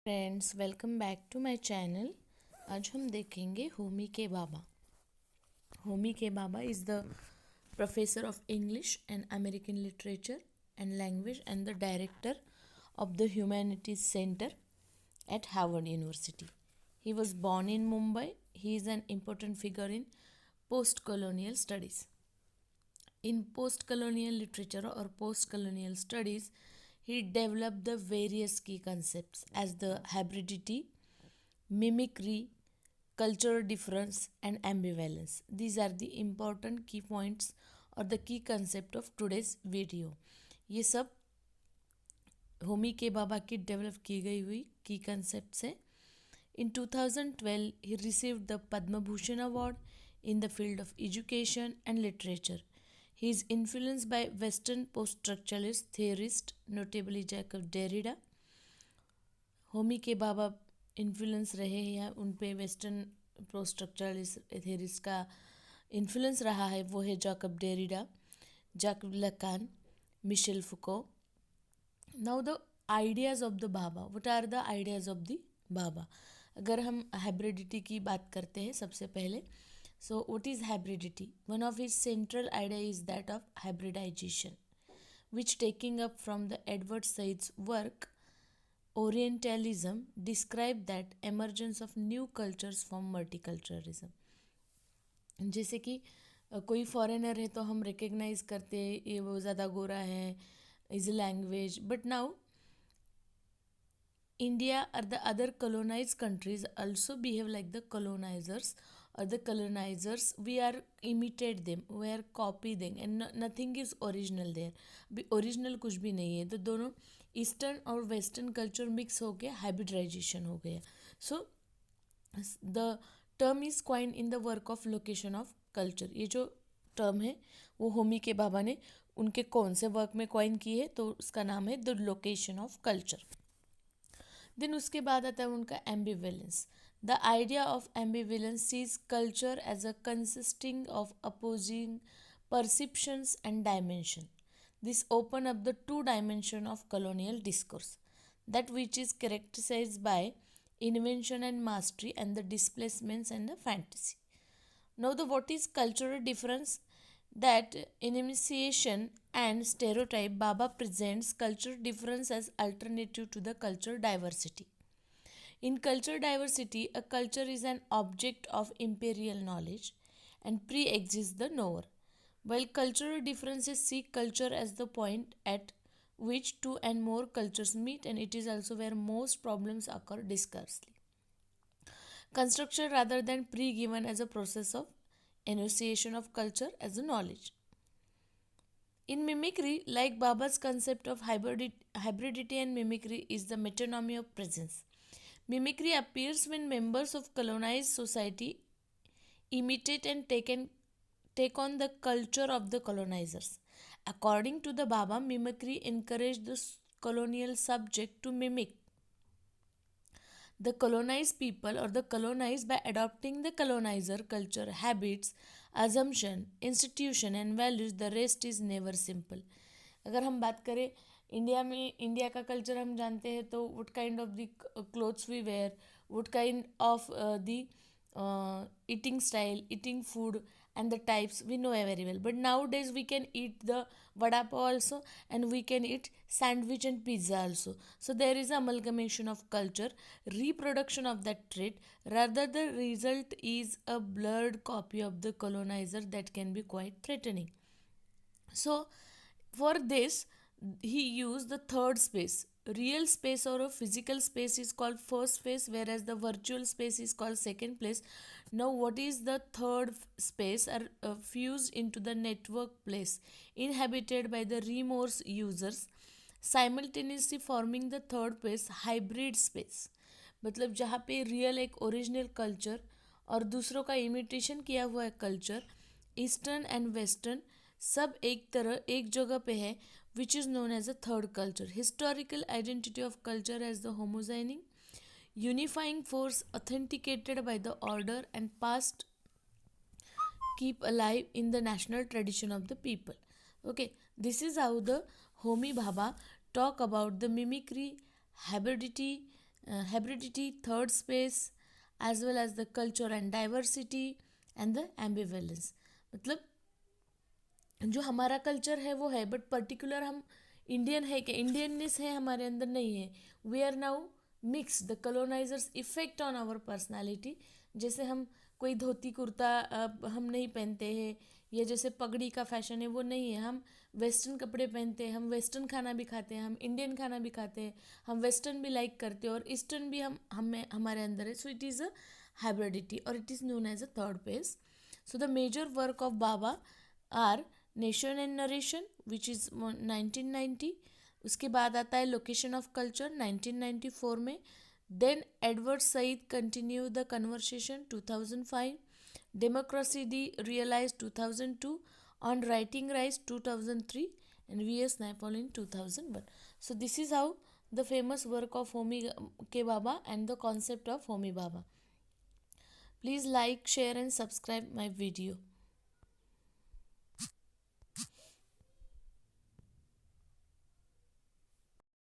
Friends, welcome back to my channel. आज हम देखेंगे Homi K Bhabha. Homi K Bhabha is the professor of English and American literature and language and the director of the Humanities Center at Harvard University. He was born in Mumbai. He is an important figure in post-colonial studies. In post-colonial literature or post-colonial studies, he developed the various key concepts as the hybridity, mimicry, cultural difference, and ambivalence. These are the important key points or the key concept of today's video. ये सब Homi K बाबा की develop की गई हुई की concept है. In 2012, he received the Padma Bhushan Award in the field of education and literature. He is influenced by Western post-structuralist theorists, notably Jacob Derrida. Homi K Baba influence रहे हैं, उन पे वेस्टर्न पोस्ट स्ट्रक्चरलिस्ट थेरिस्ट का influence रहा है. वो है Jacques Derrida, Jacques Lacan, Michel Foucault. Now the ideas of the Bhabha. What are the ideas of the Bhabha? अगर हम हाइब्रिडिटी की बात करते हैं सबसे पहले, so what is hybridity? One of his central idea is that of hybridization, which taking up from the Edward Said's work Orientalism describe that emergence of new cultures from multiculturalism. जैसे कि कोई foreigner है तो हम recognise करते हैं ये वो ज़्यादा गोरा है, is language. But now India or the other colonized countries also behave like the colonizers, or the colonizers we are imitate them, we are copy them, and nothing is original there. भी original कुछ भी नहीं है. तो दोनों eastern और western culture mix हो गया, हाइब्रिडाइजेशन हो गया. So the term is coin in the work of location of culture. ये जो टर्म है वो होमी के बाबा ने उनके कौन से वर्क में क्वाइन की है, तो उसका नाम है the location of culture. Then उसके बाद आता है उनका ambivalence. The idea of ambivalence sees culture as a consisting of opposing perceptions and dimension. This open up the two dimension of colonial discourse, that which is characterized by invention and mastery and the displacements and the fantasy. Now the what is cultural difference? That initiation and stereotype, Baba presents cultural difference as alternative to the cultural diversity. In cultural diversity, a culture is an object of imperial knowledge and pre-exists the knower, while cultural differences see culture as the point at which two and more cultures meet, and it is also where most problems occur discursely. Construction rather than pre-given as a process of enunciation of culture as a knowledge. In mimicry, like Baba's concept of hybridity and mimicry is the metonymy of presence. Mimicry appears when members of colonized society imitate and take on the culture of the colonizers. According to the Baba, mimicry encouraged the colonial subject to mimic the colonized people or the colonized by adopting the colonizer culture, habits, assumption, institution and values. The rest is never simple. अगर हम बात करें India में, India का culture हम जानते हैं, तो what kind of the clothes we wear, what kind of the eating style, eating food, and the types we know very well. But nowadays we can eat the vada pav also, and we can eat sandwich and pizza also. So there is amalgamation of culture, reproduction of that trait. Rather, the result is a blurred copy of the colonizer that can be quite threatening. So for this, he used the third space. Real space or a physical space is called first space, whereas the virtual space is called second place. Now, what is the third space? Are fused into the network place inhabited by the remorse users, simultaneously forming the third place, hybrid space. मतलब जहाँ पे real एक original culture और दूसरों का imitation किया हुआ है कल्चर, ईस्टर्न एंड वेस्टर्न सब एक तरह एक जगह पे है, which is known as a third culture. Historical identity of culture as the homogeneing, unifying force authenticated by the order and past keep alive in the national tradition of the people. Okay, this is how the Homi Bhabha talk about the mimicry, hybridity, hybridity, third space, as well as the culture and diversity and the ambivalence. मतलब जो हमारा culture है वो है, but particular हम Indian है कि Indianness है हमारे अंदर नहीं है. We are now mix. The colonisers effect on our personality. जैसे हम कोई धोती कुर्ता हम नहीं पहनते हैं, या जैसे पगड़ी का फैशन है वो नहीं है. हम वेस्टर्न कपड़े पहनते हैं, हम वेस्टर्न खाना भी खाते हैं, हम इंडियन खाना भी खाते हैं, हम वेस्टर्न भी लाइक करते हैं और ईस्टर्न भी हमें हमारे अंदर है. So it is a hybridity और it is known as a third space. So the major work of Bhabha are nation and narration which is 1990. उसके बाद आता है लोकेशन ऑफ कल्चर 1994 में. Then Edward Said continue the conversation 2005. Democracy derealise 2002. On writing rights 2003. and V.S. Naipaul in 2001. So this is how the famous work of Homi K. Bhabha and the concept of Homi Bhabha. Please like, share and subscribe my video.